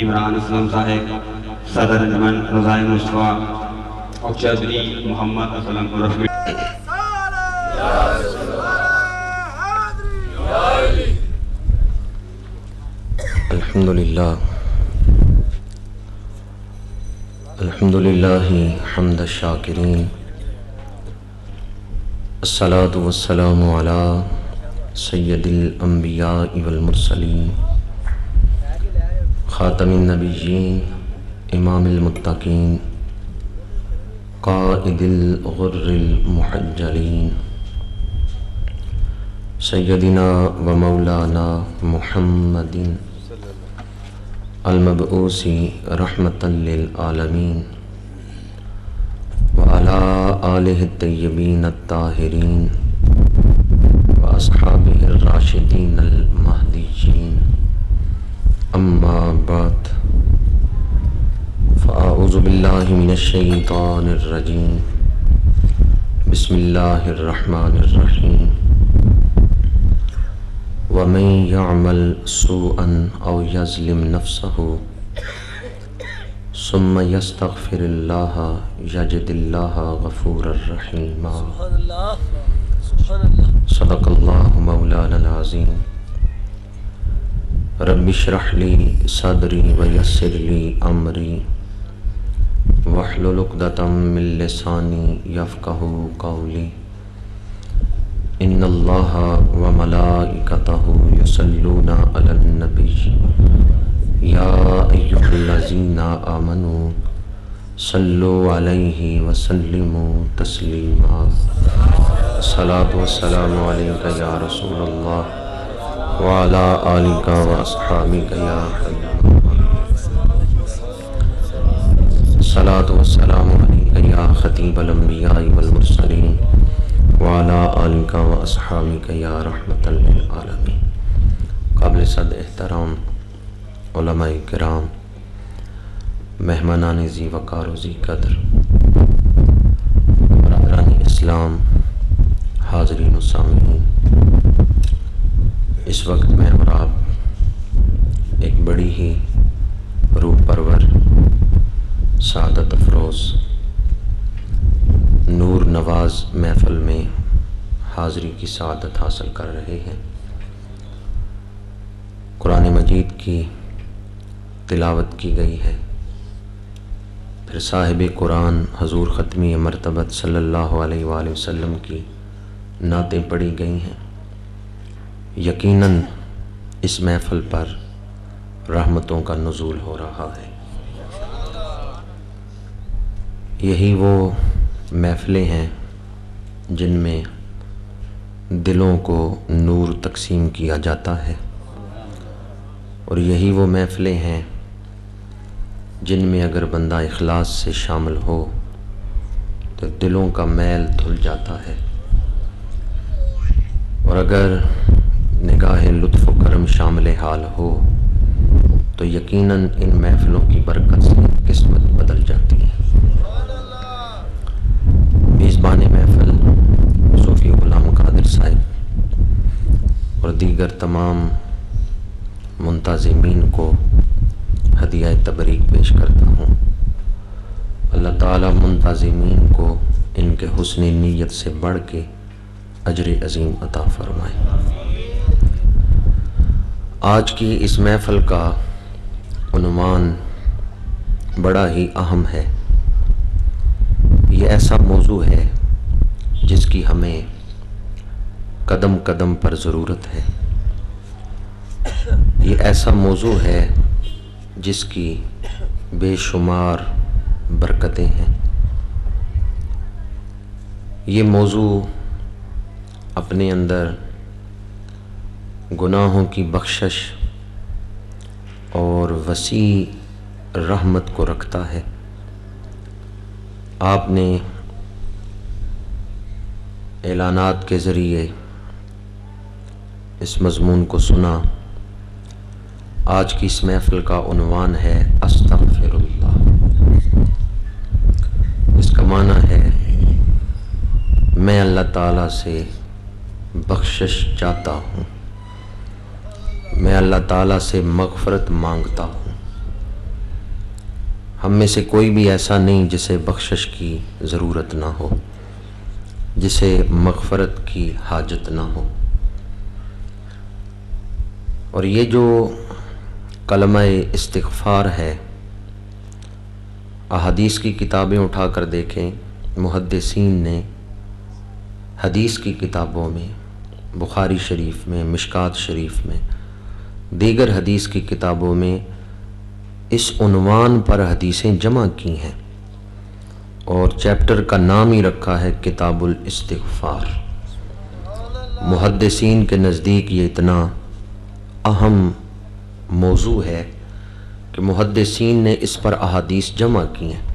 عمران اسلم صاحب، صدر انجمن رضائے مصطفیٰ اور چودھری محمد اسلم رفیع۔ الحمدللہ حمد الشاکرین، الصلاۃ والسلام علی سید الانبیاء والمرسلین، خاتم النبیین، امام المتقین، قائد الغر المحجلین، سیدنا و مولانا محمد المبعوث رحمۃ للعالمین وعلی آلہ الطیبین الطاہرین واصحابہ الراشدین المہدیین، اما بعد فاعوذ باللہ من الشیطان الرجیم، بسم اللہ الرحمن الرحیم۔ وَمَن يَعْمَلْ سُوءًا أَوْ يَظْلِمْ نَفْسَهُ ثُمَّ يَسْتَغْفِرِ اللَّهَ يَجِدِ اللَّهَ غَفُورًا رَحِيمًا۔ صدق اللہ مولانا العظیم۔ رب اشرح لی صدری ویسر لی امری واحلل عقدۃ من لسانی یفقہوا قولی۔ ان اللہ وملائکتہ یصلون علی النبی یا ایہا الذین آمنوا صلوا علیہ وسلموا تسلیما۔ الصلاۃ والسلام علیک یا رسول اللہ وعلی آلک واصحابک یا حبیب اللہ۔ الصلاۃ والسلام علیک یا خطیب الانبیاء والمرسلین وعلی آلک و اصحابک یا رحمۃ للعالمین۔ قابل صد احترام علماء کرام، مہمانان ذی وقار و ذی قدر، برادران اسلام، حاضرین و سامعین، اس وقت میں اور آپ ایک بڑی ہی روح پرور، سعادت افروز، نور نواز محفل میں حاضری کی سعادت حاصل کر رہے ہیں۔ قرآن مجید کی تلاوت کی گئی ہے، پھر صاحب قرآن حضور ختمی مرتبت صلی اللہ علیہ وآلہ وسلم کی نعتیں پڑھی گئی ہیں۔ یقیناً اس محفل پر رحمتوں کا نزول ہو رہا ہے۔ یہی وہ محفلیں ہیں جن میں دلوں کو نور تقسیم کیا جاتا ہے، اور یہی وہ محفلیں ہیں جن میں اگر بندہ اخلاص سے شامل ہو تو دلوں کا میل دھل جاتا ہے، اور اگر نگاہ لطف و کرم شامل حال ہو تو یقیناً ان محفلوں کی برکت سے قسمت بدل جاتی ہے۔ میزبان محفل صوفی غلام قادر صاحب اور دیگر تمام منتظمین کو ہدیہ تبریک پیش کرتا ہوں۔ اللہ تعالیٰ منتظمین کو ان کے حسن نیت سے بڑھ کے اجر عظیم عطا فرمائے۔ آج کی اس محفل کا عنوان بڑا ہی اہم ہے۔ یہ ایسا موضوع ہے جس کی ہمیں قدم قدم پر ضرورت ہے۔ یہ ایسا موضوع ہے جس کی بے شمار برکتیں ہیں۔ یہ موضوع اپنے اندر گناہوں کی بخشش اور وسیع رحمت کو رکھتا ہے۔ آپ نے اعلانات کے ذریعے اس مضمون کو سنا۔ آج کی اس محفل کا عنوان ہے استغفر اللہ۔ اس کا معنی ہے میں اللہ تعالیٰ سے بخشش چاہتا ہوں، میں اللہ تعالیٰ سے مغفرت مانگتا ہوں۔ ہم میں سے کوئی بھی ایسا نہیں جسے بخشش کی ضرورت نہ ہو، جسے مغفرت کی حاجت نہ ہو۔ اور یہ جو کلمہ استغفار ہے، احادیث کی کتابیں اٹھا کر دیکھیں، محدثین نے حدیث کی کتابوں میں، بخاری شریف میں، مشکات شریف میں، دیگر حدیث کی کتابوں میں اس عنوان پر حدیثیں جمع کی ہیں، اور چیپٹر کا نام ہی رکھا ہے کتاب الاستغفار۔ محدثین کے نزدیک یہ اتنا اہم موضوع ہے کہ محدثین نے اس پر احادیث جمع کی ہیں۔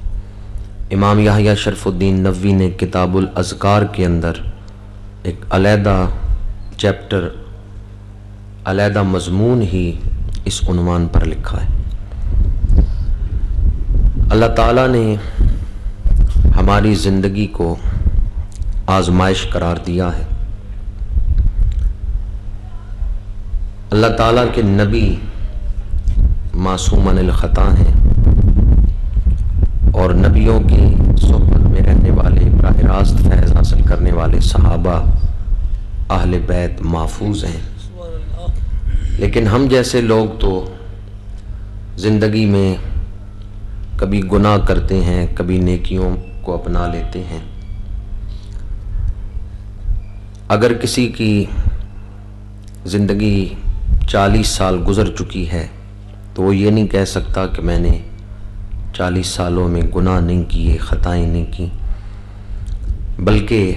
امام یحییٰ شرف الدین نووی نے کتاب الاذکار کے اندر ایک علیحدہ چیپٹر، علیحدہ مضمون ہی اس عنوان پر لکھا ہے۔ اللہ تعالیٰ نے ہماری زندگی کو آزمائش قرار دیا ہے۔ اللہ تعالیٰ کے نبی معصوم عن الخطا ہیں، اور نبیوں کی صحبت میں رہنے والے، براہ راست فیض حاصل کرنے والے صحابہ، اہل بیت محفوظ ہیں۔ لیکن ہم جیسے لوگ تو زندگی میں کبھی گناہ کرتے ہیں، کبھی نیکیوں کو اپنا لیتے ہیں۔ اگر کسی کی زندگی 40 سال گزر چکی ہے تو وہ یہ نہیں کہہ سکتا کہ میں نے 40 سالوں میں گناہ نہیں کیے، خطائیں نہیں کی، بلکہ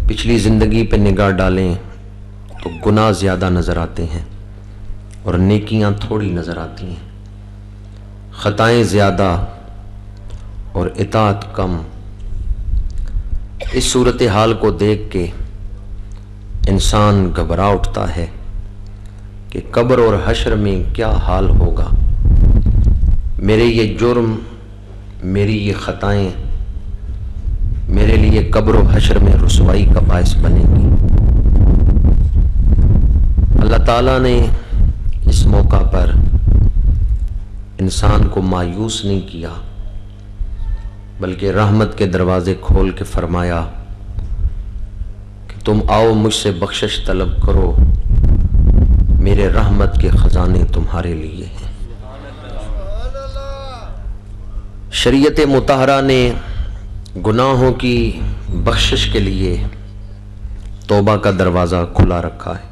پچھلی زندگی پہ نگاہ ڈالیں تو گناہ زیادہ نظر آتے ہیں اور نیکیاں تھوڑی نظر آتی ہیں، خطائیں زیادہ اور اطاعت کم۔ اس صورتحال کو دیکھ کے انسان گھبرا اٹھتا ہے کہ قبر اور حشر میں کیا حال ہوگا، میرے یہ جرم، میری یہ خطائیں میرے لیے قبر و حشر میں رسوائی کا باعث بنے گی۔ اللہ تعالیٰ نے اس موقع پر انسان کو مایوس نہیں کیا، بلکہ رحمت کے دروازے کھول کے فرمایا کہ تم آؤ مجھ سے بخشش طلب کرو، میرے رحمت کے خزانے تمہارے لیے ہیں۔ شریعت مطہرہ نے گناہوں کی بخشش کے لیے توبہ کا دروازہ کھلا رکھا ہے۔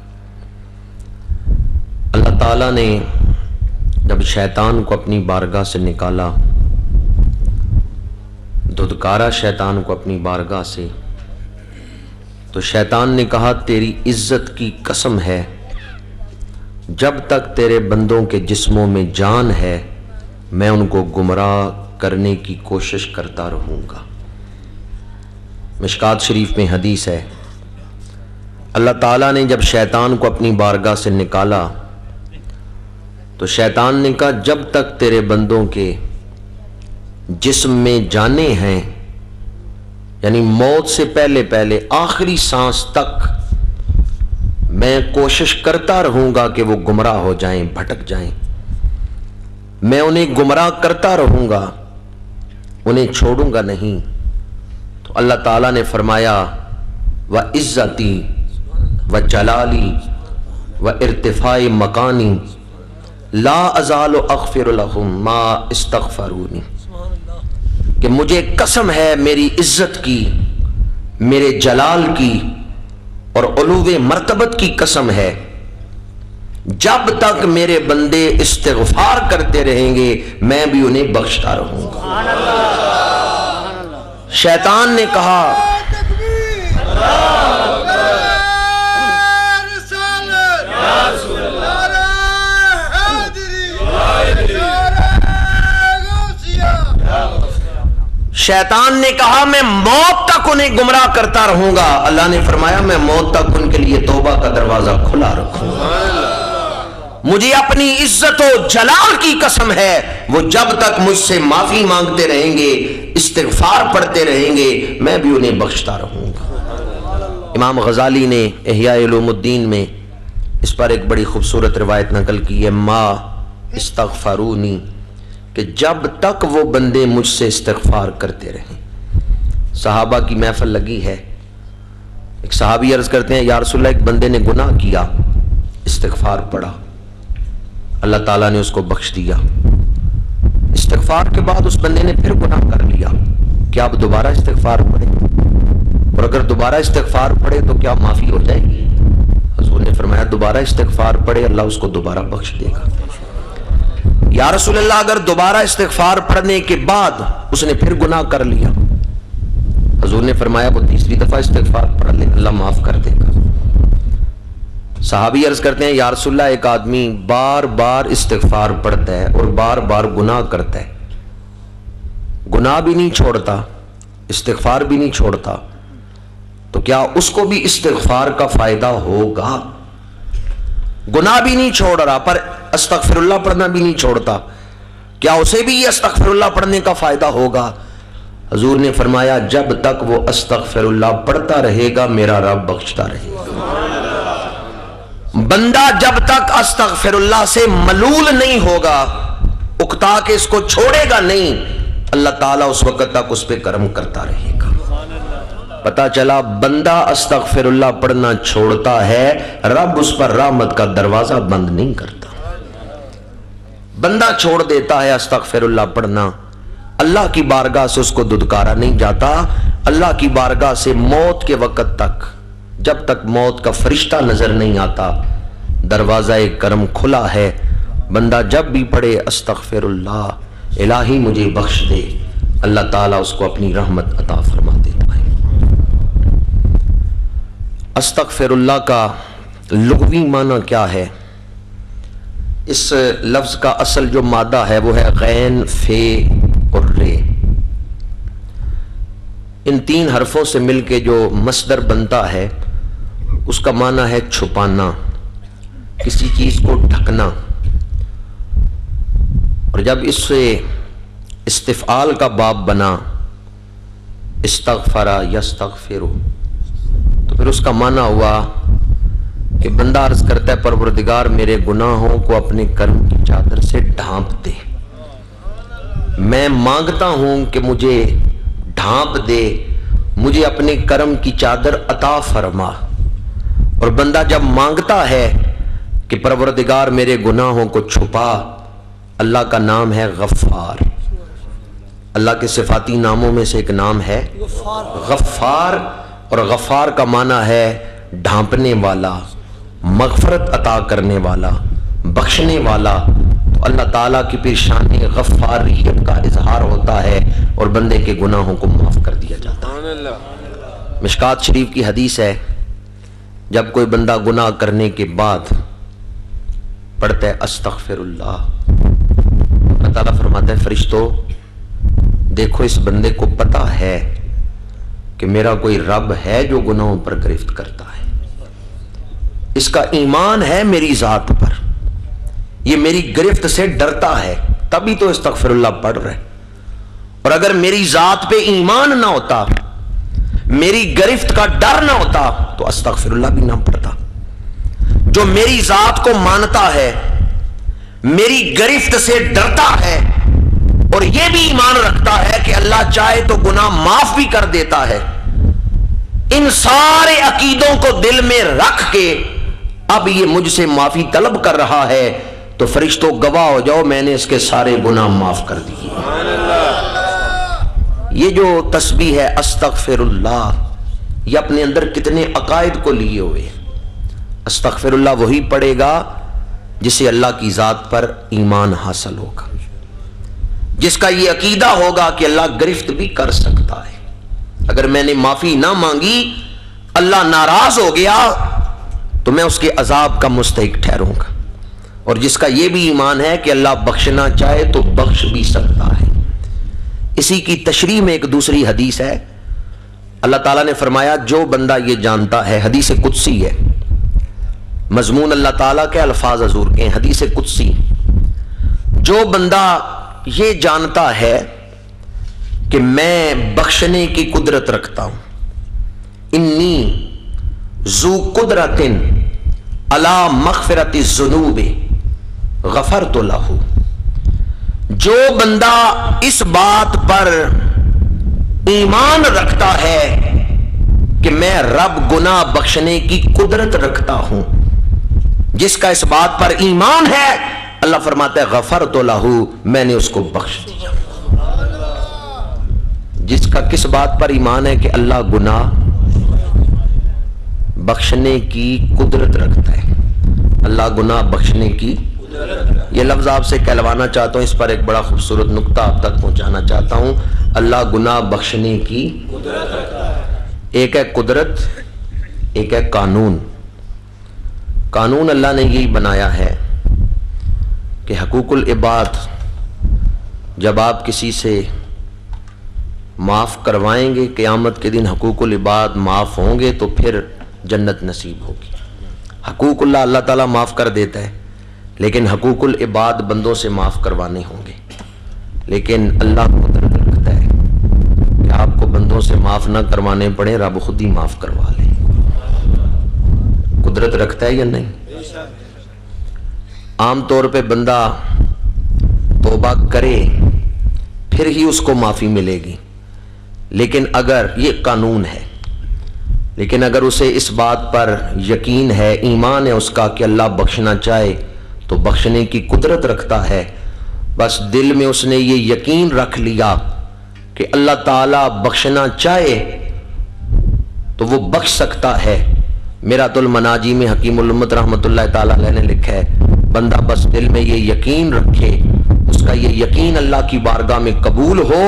اللہ تعالیٰ نے جب شیطان کو اپنی بارگاہ سے نکالا، دھدکارا شیطان کو اپنی بارگاہ سے، تو شیطان نے کہا تیری عزت کی قسم ہے، جب تک تیرے بندوں کے جسموں میں جان ہے میں ان کو گمراہ کرنے کی کوشش کرتا رہوں گا۔ مشکات شریف میں حدیث ہے، اللہ تعالیٰ نے جب شیطان کو اپنی بارگاہ سے نکالا تو شیطان نے کہا جب تک تیرے بندوں کے جسم میں جانیں ہیں، یعنی موت سے پہلے پہلے آخری سانس تک میں کوشش کرتا رہوں گا کہ وہ گمراہ ہو جائیں، بھٹک جائیں، میں انہیں گمراہ کرتا رہوں گا، انہیں چھوڑوں گا نہیں۔ تو اللہ تعالیٰ نے فرمایا وَعِزَّتِي وَجَلَالِي وَارتفاعِ مکانی لا ازال اغفر لهم ما استغفرونی، کہ مجھے قسم ہے میری عزت کی، میرے جلال کی اور علو مرتبت کی قسم ہے، جب تک میرے بندے استغفار کرتے رہیں گے میں بھی انہیں بخشتا رہوں گا۔ شیطان نے کہا شیطان نے کہا میں موت تک انہیں گمراہ کرتا رہوں گا۔ اللہ نے فرمایا میں موت تک ان کے لیے توبہ کا دروازہ کھلا رکھوں گا۔ مجھے اپنی عزت و جلال کی قسم ہے وہ جب تک مجھ سے معافی مانگتے رہیں گے، استغفار پڑھتے رہیں گے، میں بھی انہیں بخشتا رہوں گا۔ امام غزالی نے احیاء علوم الدین میں اس پر ایک بڑی خوبصورت روایت نقل کی ہے، ما استغفرونی کہ جب تک وہ بندے مجھ سے استغفار کرتے رہیں. صحابہ کی محفل لگی ہے. ایک صحابی عرض کرتے ہیں یا رسول اللہ ایک بندے نے گناہ کیا, استغفار پڑھا, اللہ تعالیٰ نے اس کو بخش دیا. استغفار کے بعد اس بندے نے پھر گناہ کر لیا, کیا اب دوبارہ استغفار پڑھے؟ اور اگر دوبارہ استغفار پڑھے تو کیا معافی ہو جائے گی؟ حضور نے فرمایا دوبارہ استغفار پڑھے, اللہ اس کو دوبارہ بخش دے گا. یا رسول اللہ اگر دوبارہ استغفار پڑھنے کے بعد اس نے پھر گناہ کر لیا, حضور نے فرمایا وہ تیسری دفعہ استغفار پڑھ لے, اللہ معاف کر دے گا. صحابی عرض کرتے ہیں یا رسول اللہ ایک آدمی بار بار استغفار پڑھتا ہے اور بار بار گناہ کرتا ہے, گناہ بھی نہیں چھوڑتا, استغفار بھی نہیں چھوڑتا, تو کیا اس کو بھی استغفار کا فائدہ ہوگا؟ گناہ بھی نہیں چھوڑ رہا پر استغفر اللہ پڑھنا بھی نہیں چھوڑتا, کیا اسے بھی یہ استغفر اللہ پڑھنے کا فائدہ ہوگا؟ حضور نے فرمایا جب تک وہ استغفر اللہ پڑھتا رہے گا میرا رب بخشتا رہے گا. بندہ جب تک استغفر اللہ سے ملول نہیں ہوگا, اکتا کے اس کو چھوڑے گا نہیں, اللہ تعالیٰ اس وقت تک اس پہ کرم کرتا رہے گا. پتا چلا بندہ استغفر اللہ پڑھنا چھوڑتا ہے, رب اس پر رحمت کا دروازہ بند نہیں کرتا. بندہ چھوڑ دیتا ہے استغفر اللہ پڑھنا, اللہ کی بارگاہ سے اس کو دھتکارا نہیں جاتا. اللہ کی بارگاہ سے موت کے وقت تک, جب تک موت کا فرشتہ نظر نہیں آتا, دروازہ کرم کھلا ہے. بندہ جب بھی پڑھے استغفر اللہ, الہی مجھے بخش دے, اللہ تعالیٰ اس کو اپنی رحمت عطا فرما دیتا ہے. استغفر اللہ کا لغوی معنی کیا ہے؟ اس لفظ کا اصل جو مادہ ہے وہ ہے غین, فے اور رے. ان تین حرفوں سے مل کے جو مصدر بنتا ہے اس کا معنی ہے چھپانا, کسی چیز کو ڈھکنا. اور جب اس سے استفعال کا باب بنا, استغفر یستغفر, تو پھر اس کا معنی ہوا کہ بندہ عرض کرتا ہے پروردگار میرے گناہوں کو اپنے کرم کی چادر سے ڈھانپ دے, میں مانگتا ہوں کہ مجھے ڈھانپ دے, مجھے اپنے کرم کی چادر عطا فرما. اور بندہ جب مانگتا ہے کہ پروردگار میرے گناہوں کو چھپا, اللہ کا نام ہے غفار. اللہ کے صفاتی ناموں میں سے ایک نام ہے غفار, اور غفار کا معنی ہے ڈھانپنے والا, مغفرت عطا کرنے والا, بخشنے والا. تو اللہ تعالیٰ کی پھر شان غفاریت کا اظہار ہوتا ہے اور بندے کے گناہوں کو معاف کر دیا جاتا ہے. مشکات شریف کی حدیث ہے جب کوئی بندہ گناہ کرنے کے بعد پڑھتا ہے استغفر اللہ, اللہ تعالیٰ فرماتا ہے فرشتوں دیکھو اس بندے کو پتا ہے کہ میرا کوئی رب ہے جو گناہوں پر گرفت کرتا ہے, اس کا ایمان ہے میری ذات پر, یہ میری گرفت سے ڈرتا ہے تبھی تو استغفر اللہ پڑھ رہے. اور اگر میری ذات پہ ایمان نہ ہوتا, میری گرفت کا ڈر نہ ہوتا تو استغفر اللہ بھی نہ پڑھتا. جو میری ذات کو مانتا ہے, میری گرفت سے ڈرتا ہے, اور یہ بھی ایمان رکھتا ہے کہ اللہ چاہے تو گناہ معاف بھی کر دیتا ہے, ان سارے عقیدوں کو دل میں رکھ کے اب یہ مجھ سے معافی طلب کر رہا ہے, تو فرشتوں گواہ ہو جاؤ میں نے اس کے سارے گناہ معاف کر دیے. یہ جو تسبیح ہے استغفر اللہ, یہ اپنے اندر کتنے عقائد کو لیے ہوئے. استغفر اللہ وہی پڑھے گا جسے اللہ کی ذات پر ایمان حاصل ہوگا, جس کا یہ عقیدہ ہوگا کہ اللہ گرفت بھی کر سکتا ہے, اگر میں نے معافی نہ مانگی اللہ ناراض ہو گیا تو میں اس کے عذاب کا مستحق ٹھہروں گا. اور جس کا یہ بھی ایمان ہے کہ اللہ بخشنا چاہے تو بخش بھی سکتا ہے. اسی کی تشریح میں ایک دوسری حدیث ہے, اللہ تعالیٰ نے فرمایا جو بندہ یہ جانتا ہے, حدیث قدسی ہے, مضمون اللہ تعالیٰ کے الفاظ حضور کے, حدیث قدسی, جو بندہ یہ جانتا ہے کہ میں بخشنے کی قدرت رکھتا ہوں, انی ذو قدرت علی مغفرت الذنوب غفرت لہ, جو بندہ اس بات پر ایمان رکھتا ہے کہ میں رب گناہ بخشنے کی قدرت رکھتا ہوں، جس کا اس بات پر ایمان ہے، اللہ فرماتا ہے غفرت لہ، میں نے اس کو بخش دیا۔ جس کا کس بات پر ایمان ہے کہ اللہ گناہ بخشنے کی قدرت رکھتا ہے، اللہ گناہ بخشنے کی، یہ لفظ آپ سے کہلوانا چاہتا ہوں، اس پر ایک بڑا خوبصورت نقطہ آپ تک پہنچانا چاہتا ہوں۔ اللہ گناہ بخشنے کی قدرت رکھتا ہے۔ ایک ہے قدرت، ایک ہے قانون۔ قانون اللہ نے یہی بنایا ہے کہ حقوق العباد جب آپ کسی سے معاف کروائیں گے، قیامت کے دن حقوق العباد معاف ہوں گے تو پھر جنت نصیب ہوگی۔ حقوق اللہ تعالیٰ معاف کر دیتا ہے، لیکن حقوق العباد بندوں سے معاف کروانے ہوں گے۔ لیکن اللہ قدرت رکھتا ہے کہ آپ کو بندوں سے معاف نہ کروانے پڑے، رب خود ہی معاف کروا لے۔ قدرت رکھتا ہے یا نہیں؟ عام طور پہ بندہ توبہ کرے پھر ہی اس کو معافی ملے گی، لیکن اگر یہ قانون ہے، لیکن اگر اسے اس بات پر یقین ہے، ایمان ہے اس کا کہ اللہ بخشنا چاہے تو بخشنے کی قدرت رکھتا ہے، بس دل میں اس نے یہ یقین رکھ لیا کہ اللہ تعالیٰ بخشنا چاہے تو وہ بخش سکتا ہے۔ میرات المناجی میں حکیم الامت رحمۃ اللہ تعالیٰ علیہ نے لکھا ہے، بندہ بس دل میں یہ یقین رکھے، اس کا یہ یقین اللہ کی بارگاہ میں قبول ہو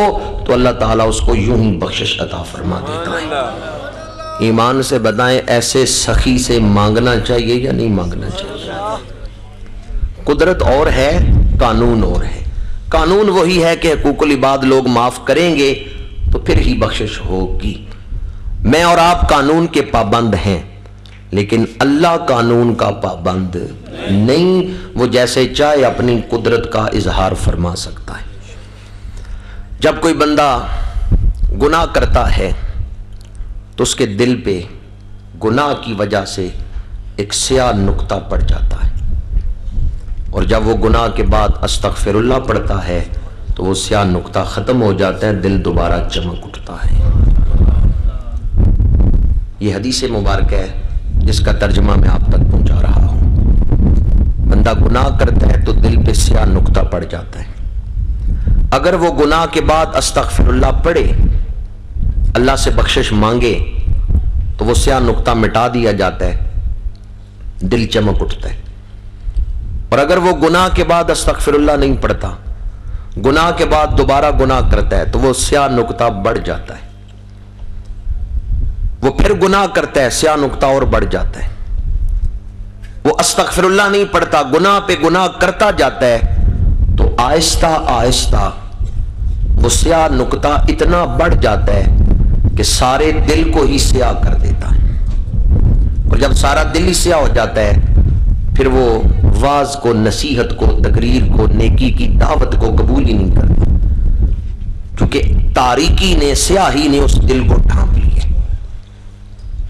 تو اللہ تعالیٰ اس کو یوں ہی بخشش عطا فرما دیتا ہے۔ ایمان سے بتائیں، ایسے سخی سے مانگنا چاہیے یا نہیں مانگنا چاہیے؟ قدرت اور ہے، قانون اور ہے۔ قانون وہی ہے کہ حقوق العباد لوگ معاف کریں گے تو پھر ہی بخشش ہوگی۔ میں اور آپ قانون کے پابند ہیں، لیکن اللہ قانون کا پابند نہیں، وہ جیسے چاہے اپنی قدرت کا اظہار فرما سکتا ہے۔ جب کوئی بندہ گناہ کرتا ہے تو اس کے دل پہ گناہ کی وجہ سے ایک سیاہ نقطہ پڑ جاتا ہے، اور جب وہ گناہ کے بعد استغفر اللہ پڑھتا ہے تو وہ سیاہ نقطہ ختم ہو جاتا ہے، دل دوبارہ چمک اٹھتا ہے۔ یہ حدیث مبارک ہے جس کا ترجمہ میں آپ تک پہنچا رہا ہوں۔ بندہ گناہ کرتا ہے تو دل پہ سیاہ نقطہ پڑ جاتا ہے، اگر وہ گناہ کے بعد استغفر اللہ پڑھے، اللہ سے بخشش مانگے تو وہ سیاہ نقطہ مٹا دیا جاتا ہے، دل چمک اٹھتا ہے۔ اور اگر وہ گناہ کے بعد استغفر اللہ نہیں پڑھتا، گناہ کے بعد دوبارہ گناہ کرتا ہے تو وہ سیاہ نقطہ بڑھ جاتا ہے، وہ پھر گناہ کرتا ہے، سیاہ نقطہ اور بڑھ جاتا ہے۔ وہ استغفر اللہ نہیں پڑھتا، گناہ پہ گناہ کرتا جاتا ہے تو آہستہ آہستہ وہ سیاہ نقطہ اتنا بڑھ جاتا ہے کہ سارے دل کو ہی سیاہ کر دیتا ہے، اور جب سارا دل ہی سیاہ ہو جاتا ہے پھر وہ واعظ کو، نصیحت کو، تقریر کو، نیکی کی دعوت کو قبول ہی نہیں کرتا، کیونکہ تاریکی نے، سیاہی نے اس دل کو ڈھانپ لیا۔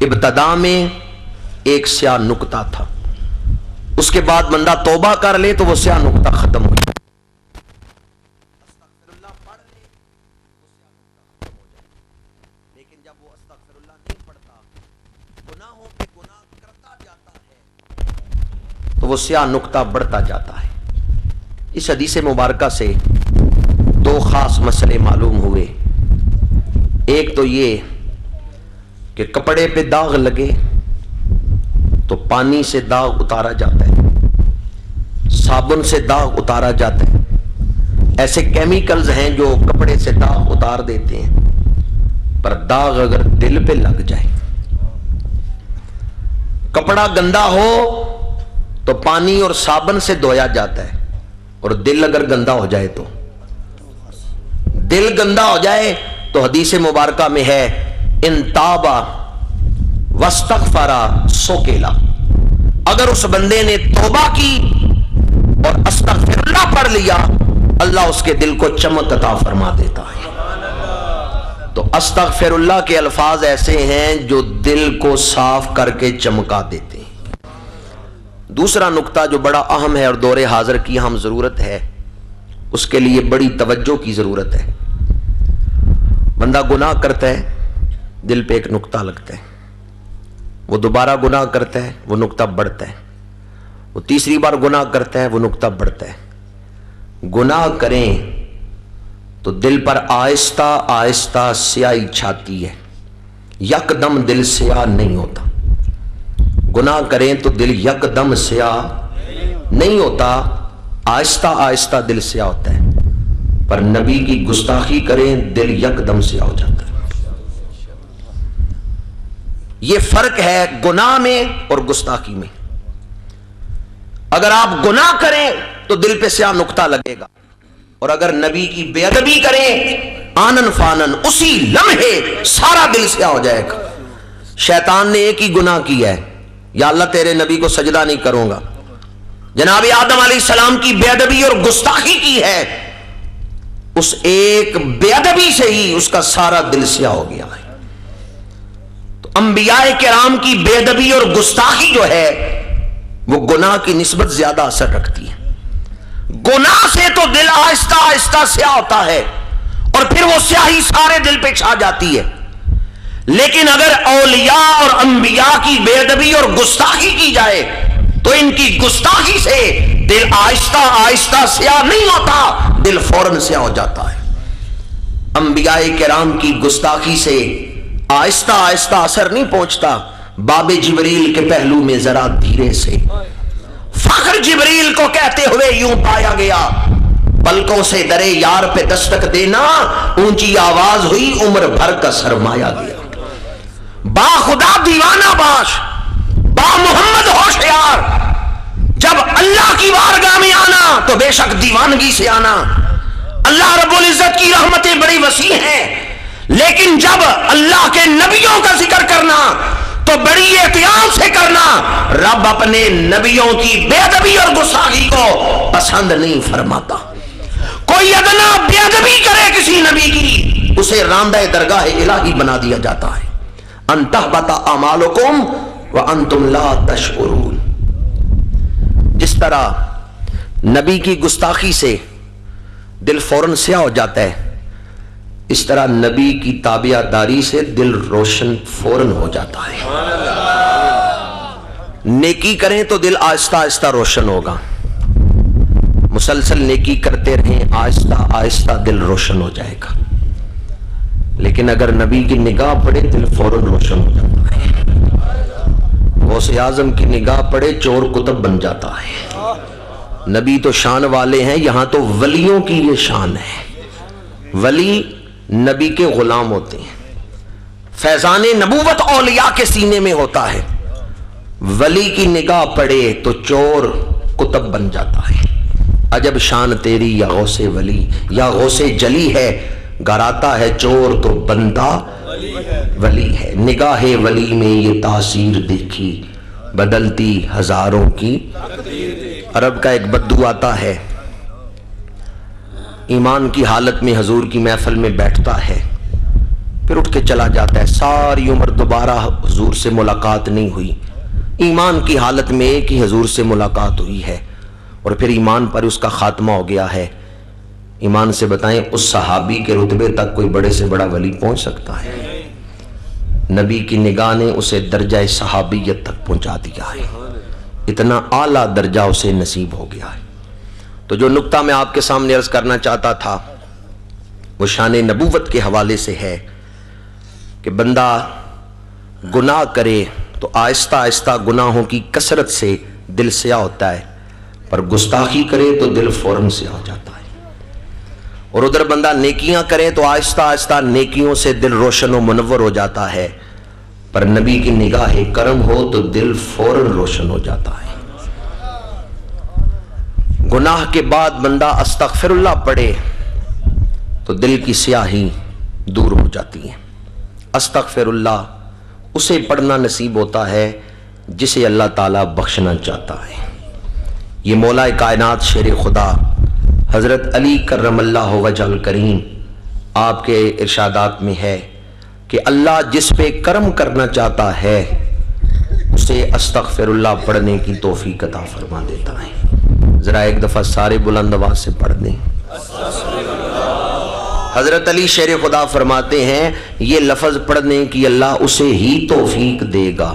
ابتدا میں ایک سیاہ نقطہ تھا، اس کے بعد بندہ توبہ کر لے تو وہ سیاہ نقطہ ختم ہو جائے، استغفر اللہ پڑھ لے تو سیاہ نقطہ ختم ہو جائے۔ لیکن جب وہ استغفر اللہ نہیں پڑھتا، گناہوں پہ گناہ کرتا جاتا ہے تو وہ سیاہ نقطہ بڑھتا جاتا ہے۔ اس حدیث مبارکہ سے دو خاص مسئلے معلوم ہوئے۔ ایک تو یہ کہ کپڑے پہ داغ لگے تو پانی سے داغ اتارا جاتا ہے، صابن سے داغ اتارا جاتا ہے۔ ایسے کیمیکلز ہیں جو کپڑے سے داغ اتار دیتے ہیں، پر داغ اگر دل پہ لگ جائے، کپڑا گندا ہو تو پانی اور صابن سے دھویا جاتا ہے، اور دل اگر گندا ہو جائے تو، دل گندا ہو جائے تو حدیث مبارکہ میں ہے ان تابا واستغفرا سوکیلا، اگر اس بندے نے توبہ کی اور استغفر اللہ پڑھ لیا، اللہ اس کے دل کو چمک عطا فرما دیتا ہے۔ تو استغفر اللہ کے الفاظ ایسے ہیں جو دل کو صاف کر کے چمکا دیتے ہیں۔ دوسرا نقطہ جو بڑا اہم ہے اور دور حاضر کی ہم ضرورت ہے، اس کے لیے بڑی توجہ کی ضرورت ہے۔ بندہ گناہ کرتا ہے، دل پہ ایک نقطہ لگتا ہے، وہ دوبارہ گناہ کرتا ہے، وہ نقطہ بڑھتا ہے، وہ تیسری بار گناہ کرتا ہے، وہ نقطہ بڑھتا ہے۔ گناہ کریں تو دل پر آہستہ آہستہ سیاہی چھاتی ہے، یکدم دل سیاہ نہیں ہوتا۔ گناہ کریں تو دل یکدم سیاہ نہیں ہوتا، آہستہ آہستہ دل سیاہ ہوتا ہے۔ پر نبی کی گستاخی کریں دل یکدم سیاہ ہو جاتا ہے۔ یہ فرق ہے گناہ میں اور گستاخی میں۔ اگر آپ گناہ کریں تو دل پہ سیاہ نقطہ لگے گا، اور اگر نبی کی بے ادبی کریں آنن فانن اسی لمحے سارا دل سیاہ ہو جائے گا۔ شیطان نے ایک ہی گناہ کیا ہے، یا اللہ تیرے نبی کو سجدہ نہیں کروں گا۔ جناب آدم علیہ السلام کی بے ادبی اور گستاخی کی ہے، اس ایک بے ادبی سے ہی اس کا سارا دل سیاہ ہو گیا ہے۔ تو انبیاء کرام کی بے ادبی اور گستاخی جو ہے وہ گناہ کی نسبت زیادہ اثر رکھتی ہے۔ گناہ سے تو دل آہستہ آہستہ سیاہ ہوتا ہے اور پھر وہ سیاہی سارے دل پہ چھا جاتی ہے، لیکن اگر اولیاء اور انبیاء کی بے ادبی اور گستاخی کی جائے تو ان کی گستاخی سے دل آہستہ آہستہ سیاہ نہیں ہوتا، دل فوراً سیاہ ہو جاتا ہے۔ انبیاء کرام کی گستاخی سے آہستہ آہستہ اثر نہیں پہنچتا، باب جبریل کے پہلو میں ذرا دھیرے سے فخر جبریل کو کہتے ہوئے یوں پایا گیا، پلکوں سے درے یار پہ دستک دینا، اونچی آواز ہوئی عمر بھر کا سرمایا گیا۔ با خدا دیوانہ باش، با محمد ہوشیار، جب اللہ کی بارگاہ میں آنا تو بے شک دیوانگی سے آنا۔ اللہ رب العزت کی رحمتیں بڑی وسیع ہیں، لیکن جب اللہ کے نبیوں کا ذکر کرنا تو بڑی احتیاط سے کرنا۔ رب اپنے نبیوں کی بے ادبی اور گستاخی کو پسند نہیں فرماتا۔ کوئی ادنا بے ادبی کرے کسی نبی کی، اسے راندہ درگاہ الہی بنا دیا جاتا ہے۔ ان تحبط اعمالکم وانتم لا تشعرون۔ جس طرح نبی کی گستاخی سے دل فوراً سیاہ ہو جاتا ہے، اس طرح نبی کی تابعہ داری سے دل روشن فوراً ہو جاتا ہے۔ نیکی کریں تو دل آہستہ آہستہ روشن ہوگا، مسلسل نیکی کرتے رہیں آہستہ آہستہ دل روشن ہو جائے گا۔ لیکن اگر نبی کی نگاہ پڑے دل فوراً روشن ہو جاتا ہے۔ غوث اعظم کی نگاہ پڑے چور کتب بن جاتا ہے۔ نبی تو شان والے ہیں، یہاں تو ولیوں کی یہ شان ہے۔ ولی نبی کے غلام ہوتے ہیں، فیضان نبوت اولیاء کے سینے میں ہوتا ہے۔ ولی کی نگاہ پڑے تو چور کتب بن جاتا ہے۔ عجب شان تیری یا غوث ولی یا غوث جلی ہے، گراتا ہے چور تو بندہ ولی ہے۔ نگاہ ولی میں یہ تاثیر دیکھی، بدلتی ہزاروں کی۔ عرب کا ایک بدو آتا ہے، ایمان کی حالت میں حضور کی محفل میں بیٹھتا ہے، پھر اٹھ کے چلا جاتا ہے۔ ساری عمر دوبارہ حضور سے ملاقات نہیں ہوئی، ایمان کی حالت میں ایک ہی حضور سے ملاقات ہوئی ہے، اور پھر ایمان پر اس کا خاتمہ ہو گیا ہے۔ ایمان سے بتائیں اس صحابی کے رتبے تک کوئی بڑے سے بڑا ولی پہنچ سکتا ہے؟ نبی کی نگاہ نے اسے درجہ صحابیت تک پہنچا دیا ہے، اتنا اعلیٰ درجہ اسے نصیب ہو گیا ہے۔ تو جو نقطہ میں آپ کے سامنے عرض کرنا چاہتا تھا وہ شان نبوت کے حوالے سے ہے کہ بندہ گناہ کرے تو آہستہ آہستہ گناہوں کی کثرت سے دل سیاہ ہوتا ہے، پر گستاخی کرے تو دل فوراً سیاہ ہو جاتا ہے۔ اور ادھر بندہ نیکیاں کرے تو آہستہ آہستہ نیکیوں سے دل روشن و منور ہو جاتا ہے، پر نبی کی نگاہ کرم ہو تو دل فوراً روشن ہو جاتا ہے۔ گناہ کے بعد بندہ استغفر اللہ پڑھے تو دل کی سیاہی دور ہو جاتی ہے۔ استغفر اللہ اسے پڑھنا نصیب ہوتا ہے جسے اللہ تعالیٰ بخشنا چاہتا ہے۔ یہ مولا کائنات شیر خدا حضرت علی کرم اللہ وجہ الکریم آپ کے ارشادات میں ہے کہ اللہ جس پہ کرم کرنا چاہتا ہے اسے استغفر اللہ پڑھنے کی توفیق عطا فرما دیتا ہے۔ ذرا ایک دفعہ سارے بلند آواز سے پڑھ دیں۔ حضرت علی شیر خدا فرماتے ہیں یہ لفظ پڑھنے کی اللہ اسے ہی توفیق دے گا،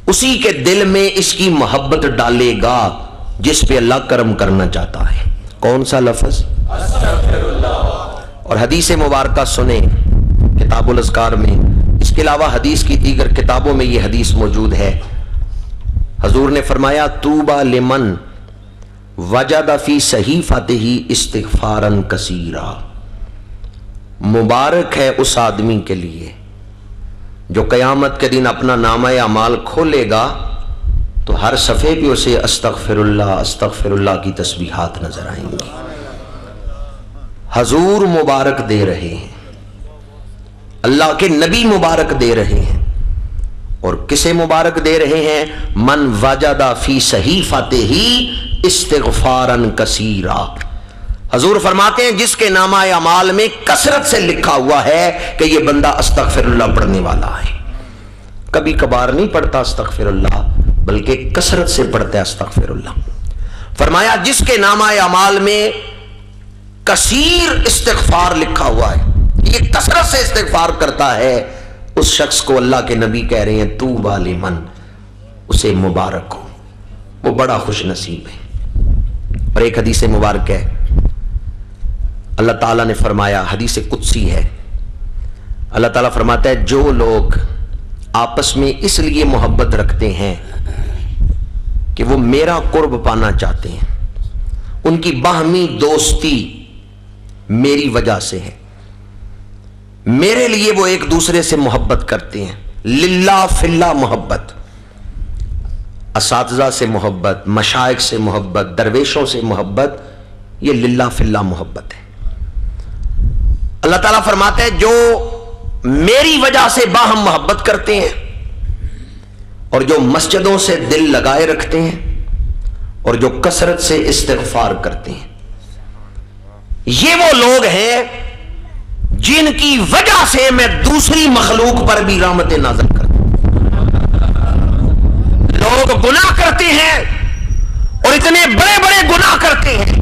اسی کے دل میں اس کی محبت ڈالے گا جس پہ اللہ کرم کرنا چاہتا ہے۔ کون سا لفظ؟ اور حدیث مبارکہ سنیں کتاب الاذکار میں، اس کے علاوہ حدیث کی دیگر کتابوں میں یہ حدیث موجود ہے۔ حضور نے فرمایا طوبی لمن وجد فی صحیفتہ استغفارا کثیرا، مبارک ہے اس آدمی کے لیے جو قیامت کے دن اپنا نامہ اعمال کھولے گا تو ہر صفحے پہ اسے استغفر اللہ کی تسبیحات نظر آئیں گی۔ حضور مبارک دے رہے ہیں، اللہ کے نبی مبارک دے رہے ہیں، اور کسے مبارک دے رہے ہیں؟ من وجد فی صحیفتہ استغفارا کثیرا، حضور فرماتے ہیں جس کے نامہ اعمال میں کثرت سے لکھا ہوا ہے کہ یہ بندہ استغفر اللہ پڑھنے والا ہے، کبھی کبھار نہیں پڑھتا استغفر اللہ بلکہ کثرت سے پڑھتا ہے استغفر اللہ۔ فرمایا جس کے نامہ اعمال میں کثیر استغفار لکھا ہوا ہے، یہ کثرت سے استغفار کرتا ہے، اس شخص کو اللہ کے نبی کہہ رہے ہیں طوبی لمن، اسے مبارک ہو، وہ بڑا خوش نصیب ہے۔ اور ایک حدیث مبارک ہے، اللہ تعالیٰ نے فرمایا، حدیث قدسی ہے، اللہ تعالیٰ فرماتا ہے جو لوگ آپس میں اس لیے محبت رکھتے ہیں کہ وہ میرا قرب پانا چاہتے ہیں، ان کی باہمی دوستی میری وجہ سے ہے، میرے لیے وہ ایک دوسرے سے محبت کرتے ہیں، للہ فی اللہ محبت، اساتذہ سے محبت، مشائخ سے محبت، درویشوں سے محبت، یہ للہ فی اللہ محبت ہے۔ اللہ تعالیٰ فرماتے ہیں جو میری وجہ سے باہم محبت کرتے ہیں اور جو مسجدوں سے دل لگائے رکھتے ہیں اور جو کثرت سے استغفار کرتے ہیں، یہ وہ لوگ ہیں جن کی وجہ سے میں دوسری مخلوق پر بھی رحمت نازل کرتا ہوں۔ لوگ گناہ کرتے ہیں اور اتنے بڑے بڑے گناہ کرتے ہیں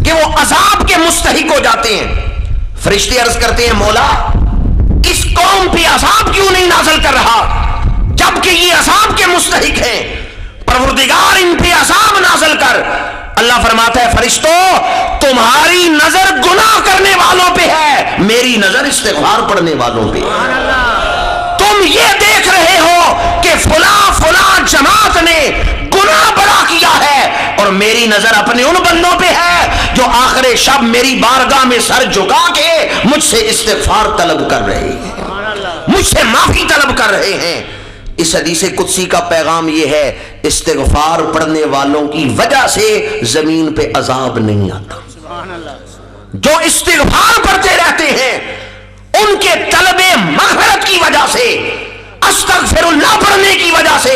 کہ وہ عذاب کے مستحق ہو جاتے ہیں، فرشتے عرض کرتے ہیں مولا اس قوم پہ عذاب کیوں نہیں نازل کر رہا جبکہ یہ عذاب کے مستحق ہیں، پروردگار ان پہ عذاب نازل کر۔ اللہ فرماتا ہے فرشتوں تمہاری نظر گناہ کرنے والوں پہ ہے، میری نظر استغفار پڑھنے والوں پہ۔ تم یہ دیکھ رہے ہو کہ فلاں فلاں جماعت نے گناہ بڑا کیا ہے اور میری نظر اپنے ان بندوں پہ ہے جو آخر شب میری بارگاہ میں سر جھکا کے مجھ سے استغفار طلب کر رہے ہیں، مجھ سے معافی طلب کر رہے ہیں۔ اس حدیث قدسی کا پیغام یہ ہے استغفار پڑھنے والوں کی وجہ سے زمین پہ عذاب نہیں آتا، جو استغفار پڑھتے رہتے ہیں ان کے طلب مغفرت کی وجہ سے، استغفر اللہ پڑھنے کی وجہ سے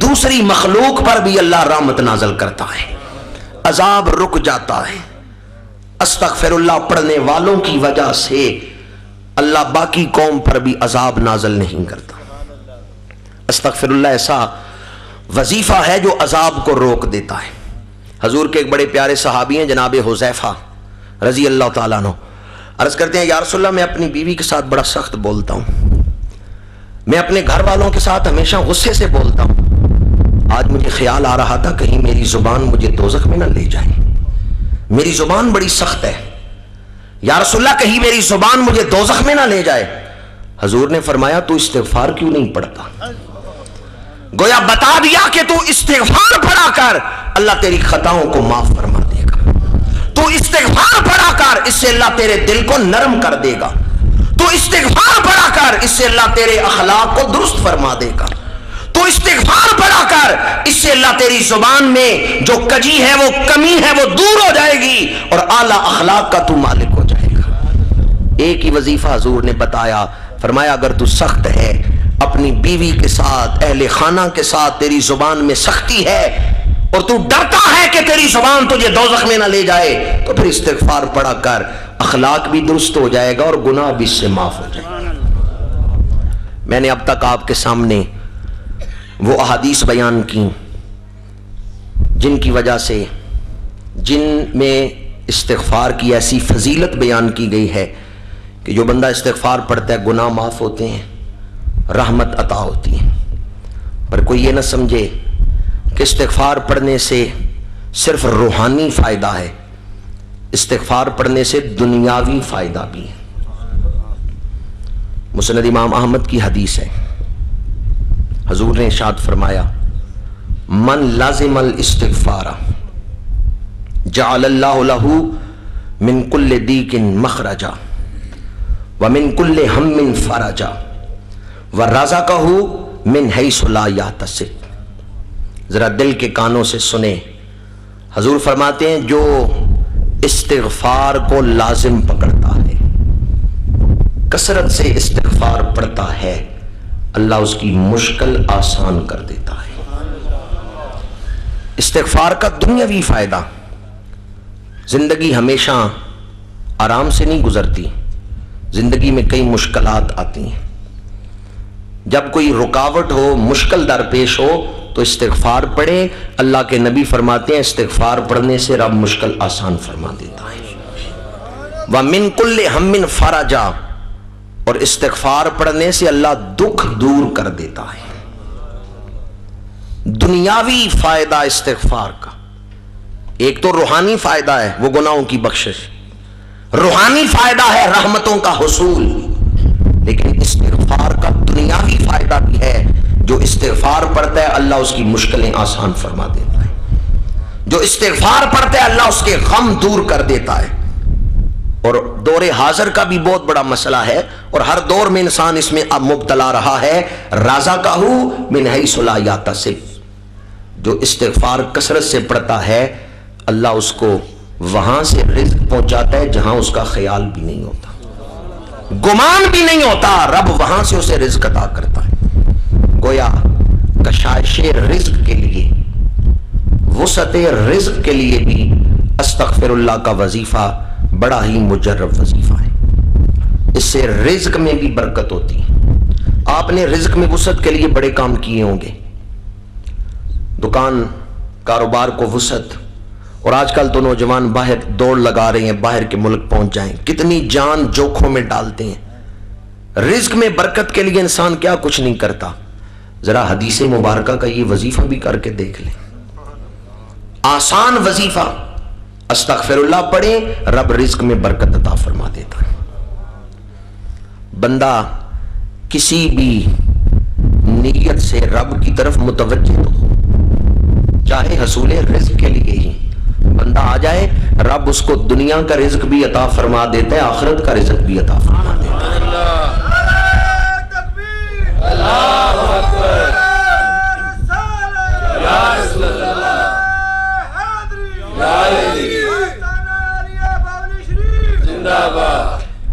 دوسری مخلوق پر بھی اللہ رحمت نازل کرتا ہے، عذاب رک جاتا ہے۔ استغفر اللہ پڑھنے والوں کی وجہ سے اللہ باقی قوم پر بھی عذاب نازل نہیں کرتا۔ استغفر اللہ ایسا وظیفہ ہے جو عذاب کو روک دیتا ہے۔ حضور کے ایک بڑے پیارے صحابی ہیں جناب حذیفہ رضی اللہ تعالیٰ عنہ، عرض کرتے ہیں یا رسول اللہ میں اپنی بیوی کے ساتھ بڑا سخت بولتا ہوں، میں اپنے گھر والوں کے ساتھ ہمیشہ غصے سے بولتا ہوں، آج مجھے خیال آ رہا تھا کہیں میری زبان مجھے دوزخ میں نہ لے جائے، میری زبان بڑی سخت ہے، یا رسول اللہ کہیں میری زبان مجھے دوزخ میں نہ لے جائے۔ حضور نے فرمایا تو استغفار کیوں نہیں پڑھتا؟ گویا بتا دیا کہ تو استغفار پڑھا کر اللہ تیری خطاؤں کو معاف فرما دے گا، تو استغفار پڑھا کر اس سے اللہ تیرے دل کو نرم کر دے گا، تو استغفار پڑھا کر اس سے اللہ تیرے اخلاق کو درست فرما دے گا، تو استغفار پڑھا کر اس سے اللہ تیری زبان میں جو کجی ہے وہ کمی ہے وہ دور ہو جائے گی اور اعلیٰ اخلاق کا تو مالک ہو جائے گا۔ ایک ہی وظیفہ حضور نے بتایا، فرمایا اگر تو سخت ہے اپنی بیوی کے ساتھ، اہل خانہ کے ساتھ تیری زبان میں سختی ہے اور تو ڈرتا ہے کہ تیری زبان تجھے دوزخ میں نہ لے جائے تو پھر استغفار پڑھا کر، اخلاق بھی درست ہو جائے گا اور گناہ بھی اس سے معاف ہو جائے گا۔ میں نے اب تک آپ کے سامنے وہ احادیث بیان کی جن کی وجہ سے، جن میں استغفار کی ایسی فضیلت بیان کی گئی ہے کہ جو بندہ استغفار پڑھتا ہے گناہ معاف ہوتے ہیں، رحمت عطا ہوتی ہے۔ پر کوئی یہ نہ سمجھے کہ استغفار پڑھنے سے صرف روحانی فائدہ ہے، استغفار پڑھنے سے دنیاوی فائدہ بھی ہے۔ مسند امام احمد کی حدیث ہے، حضور نے ارشاد فرمایا من لازم الاستغفار جعل اللہ لہ من کل ضیق مخرجا ومن کل ہم فرجا ورزقہ من حیث لا یحتسب۔ ذرا دل کے کانوں سے سنیں، حضور فرماتے ہیں جو استغفار کو لازم پکڑتا ہے، کثرت سے استغفار پڑھتا ہے، اللہ اس کی مشکل آسان کر دیتا ہے۔ استغفار کا دنیاوی فائدہ، زندگی ہمیشہ آرام سے نہیں گزرتی، زندگی میں کئی مشکلات آتی ہیں۔ جب کوئی رکاوٹ ہو، مشکل درپیش ہو تو استغفار پڑھے۔ اللہ کے نبی فرماتے ہیں استغفار پڑھنے سے رب مشکل آسان فرما دیتا ہے۔ وَمِن كُلِّ هَمٍّ فَرَجًا، اور استغفار پڑھنے سے اللہ دکھ دور کر دیتا ہے۔ دنیاوی فائدہ استغفار کا، ایک تو روحانی فائدہ ہے وہ گناہوں کی بخشش، روحانی فائدہ ہے رحمتوں کا حصول، لیکن استغفار کا دنیاوی فائدہ بھی ہے۔ جو استغفار پڑھتا ہے اللہ اس کی مشکلیں آسان فرما دیتا ہے، جو استغفار پڑھتا ہے اللہ اس کے غم دور کر دیتا ہے۔ اور دور حاضر کا بھی بہت بڑا مسئلہ ہے، اور ہر دور میں انسان اس میں اب مبتلا رہا ہے، رزقہ من حیث لا یحتسب۔ جو استغفار کثرت سے پڑھتا ہے اللہ اس کو وہاں سے رزق پہنچاتا ہے جہاں اس کا خیال بھی نہیں ہوتا، گمان بھی نہیں ہوتا، رب وہاں سے اسے رزق عطا کرتا ہے۔ گویا کشائش رزق کے لیے، وسعت رزق کے لیے بھی استغفر اللہ کا وظیفہ بڑا ہی مجرب وظیفہ ہے۔ اس سے رزق میں بھی برکت ہوتی ہے۔ آپ نے رزق میں وسعت کے لیے بڑے کام کیے ہوں گے، دکان کاروبار کو وسعت، اور آج کل تو نوجوان باہر دوڑ لگا رہے ہیں باہر کے ملک پہنچ جائیں، کتنی جان جوکھوں میں ڈالتے ہیں۔ رزق میں برکت کے لیے انسان کیا کچھ نہیں کرتا، ذرا حدیث مبارکہ کا یہ وظیفہ بھی کر کے دیکھ لیں، آسان وظیفہ، استغفر اللہ پڑھیں رب رزق میں برکت عطا فرما دیتا ہے۔ بندہ کسی بھی نیت سے رب کی طرف متوجہ تو ہو، چاہے حصول رزق کے لیے ہی بندہ آ جائے، رب اس کو دنیا کا رزق بھی عطا فرما دیتا ہے، آخرت کا رزق بھی عطا فرما دیتا ہے۔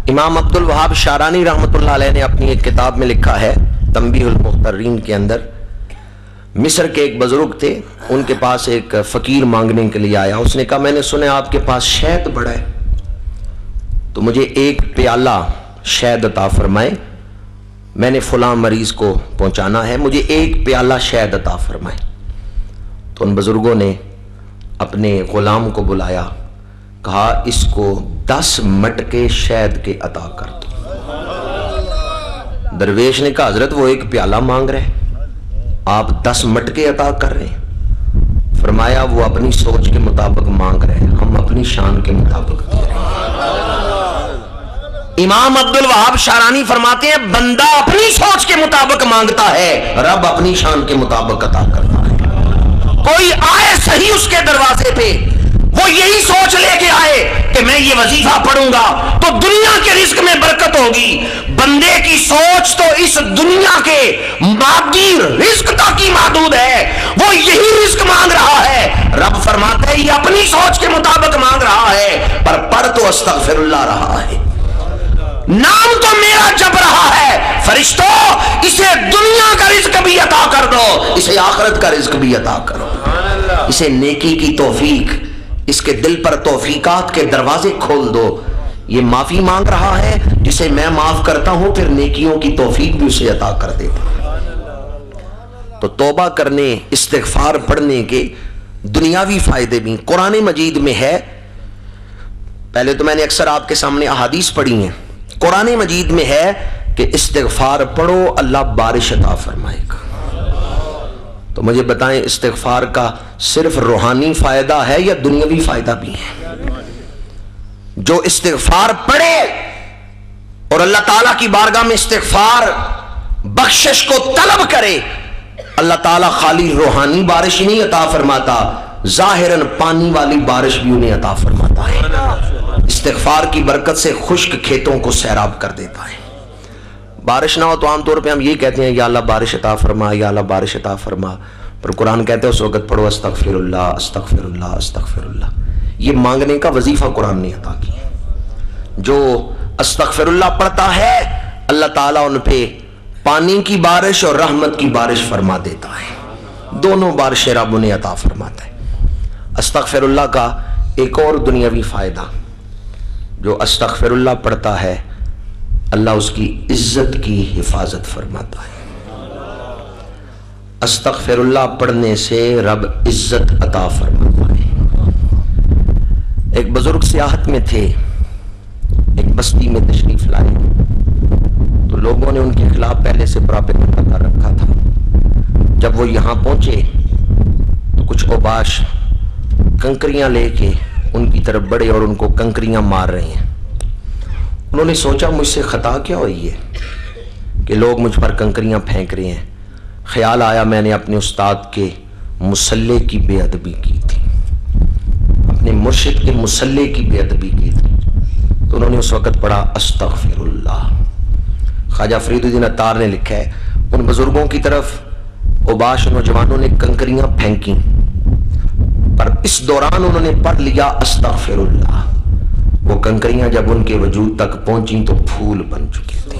امام عبد الوہاب شارانی رحمۃ اللہ علیہ نے اپنی ایک کتاب میں لکھا ہے تنبیہ المخترین کے اندر، مصر کے ایک بزرگ تھے، ان کے پاس ایک فقیر مانگنے کے لیے آیا، اس نے کہا میں نے سنا آپ کے پاس شہد بڑا ہے تو مجھے ایک پیالہ شہد عطا فرمائے، میں نے فلاں مریض کو پہنچانا ہے، مجھے ایک پیالہ شہد عطا فرمائے۔ تو ان بزرگوں نے اپنے غلام کو بلایا، کہا اس کو 10 مٹکے شہد کے عطا کر دو۔ درویش نے کہا حضرت وہ ایک پیالہ مانگ رہے آپ 10 مٹکے عطا کر رہے ہیں۔ فرمایا وہ اپنی سوچ کے مطابق مانگ رہے ہیں، ہم اپنی شان کے مطابق دے رہے ہیں۔ امام عبد الوہاب شارانی فرماتے ہیں بندہ اپنی سوچ کے مطابق مانگتا ہے، رب اپنی شان کے مطابق عطا کرتا ہے۔ کوئی آئے صحیح اس کے دروازے پہ، وہ یہی سوچ لے کے آئے کہ میں یہ وظیفہ پڑھوں گا تو دنیا کے رزق میں برکت ہوگی، بندے کی سوچ تو اس دنیا کے مادی رزق تک ہی محدود ہے، وہ یہی رزق مانگ رہا ہے، رب فرماتا ہے یہ اپنی سوچ کے مطابق مانگ رہا ہے پر پڑھ تو استغفر اللہ رہا ہے، نام تو میرا جپ رہا ہے، فرشتوں اسے دنیا کا رزق بھی عطا کر دو، اسے آخرت کا رزق بھی عطا کرو، اسے نیکی کی توفیق، اس کے دل پر توفیقات کے دروازے کھول دو۔ یہ معافی مانگ رہا ہے، جسے میں معاف کرتا ہوں پھر نیکیوں کی توفیق بھی اسے عطا کر دیتا ہوں۔ تو توبہ کرنے، استغفار پڑھنے کے دنیاوی فائدے بھی قرآن مجید میں ہے۔ پہلے تو میں نے اکثر آپ کے سامنے احادیث پڑھی ہیں، قرآن مجید میں ہے کہ استغفار پڑھو اللہ بارش عطا فرمائے گا. تو مجھے بتائیں استغفار کا صرف روحانی فائدہ ہے یا دنیاوی فائدہ بھی ہے؟ جو استغفار پڑھے اور اللہ تعالیٰ کی بارگاہ میں استغفار بخشش کو طلب کرے، اللہ تعالیٰ خالی روحانی بارش ہی نہیں عطا فرماتا، ظاہراً پانی والی بارش بھی انہیں عطا فرماتا ہے. استغفار کی برکت سے خشک کھیتوں کو سیراب کر دیتا ہے. بارش نہ ہو تو عام طور پہ ہم یہی کہتے ہیں یا اللہ بارش عطا فرما، یا اللہ بارش عطا فرما، پر قرآن کہتے ہیں اس وقت پڑھو استغفر اللہ استغفر اللہ استغفر اللہ. یہ مانگنے کا وظیفہ قرآن نے عطا کیا. جو استغفر اللہ پڑھتا ہے اللہ تعالیٰ ان پہ پانی کی بارش اور رحمت کی بارش فرما دیتا ہے. دونوں بارشیں رب انہیں عطا فرماتا ہے. استغفر اللہ کا ایک اور دنیاوی فائدہ، جو استغفر اللہ پڑھتا ہے اللہ اس کی عزت کی حفاظت فرماتا ہے. استغفر اللہ پڑھنے سے رب عزت عطا فرماتا ہے. ایک بزرگ سیاحت میں تھے، ایک بستی میں تشریف لائے تو لوگوں نے ان کے خلاف پہلے سے پراپیگنڈا کر رکھا تھا. جب وہ یہاں پہنچے تو کچھ اوباش کنکریاں لے کے ان کی طرف بڑھے اور ان کو کنکریاں مار رہے ہیں. انہوں نے سوچا مجھ سے خطا کیا ہوئی ہے کہ لوگ مجھ پر کنکریاں پھینک رہے ہیں. خیال آیا میں نے اپنے استاد کے مصلے کی بے ادبی کی تھی، اپنے مرشد کے مصلے کی بے ادبی کی تھی. تو انہوں نے اس وقت پڑھا استغفر اللہ. خواجہ فرید الدین عطار نے لکھا ہے ان بزرگوں کی طرف اوباش نوجوانوں نے کنکریاں پھینکی، پر اس دوران انہوں نے پڑھ لیا استغفر اللہ. وہ کنکریاں جب ان کے وجود تک پہنچیں تو پھول بن چکے تھے.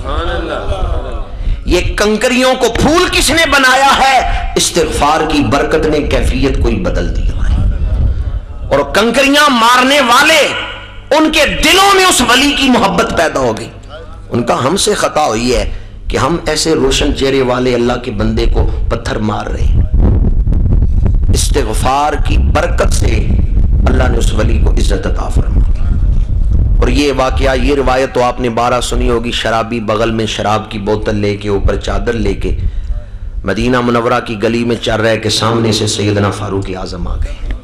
یہ کنکریوں کو پھول کس نے بنایا ہے؟ استغفار کی برکت نے کیفیت کو ہی بدل دیا ہے. اور کنکریاں مارنے والے ان کے دلوں میں اس ولی کی محبت پیدا ہو گئی. ان کا ہم سے خطا ہوئی ہے کہ ہم ایسے روشن چہرے والے اللہ کے بندے کو پتھر مار رہے ہیں. استغفار کی برکت سے اللہ نے اس ولی کو عزت عطا فرما دی. اور یہ واقعہ، یہ روایت تو آپ نے بارہ سنی ہوگی. شرابی بغل میں شراب کی بوتل لے کے اوپر چادر لے کے مدینہ منورہ کی گلی میں چل رہے کہ سامنے سے سیدنا فاروق اعظم آ گئے.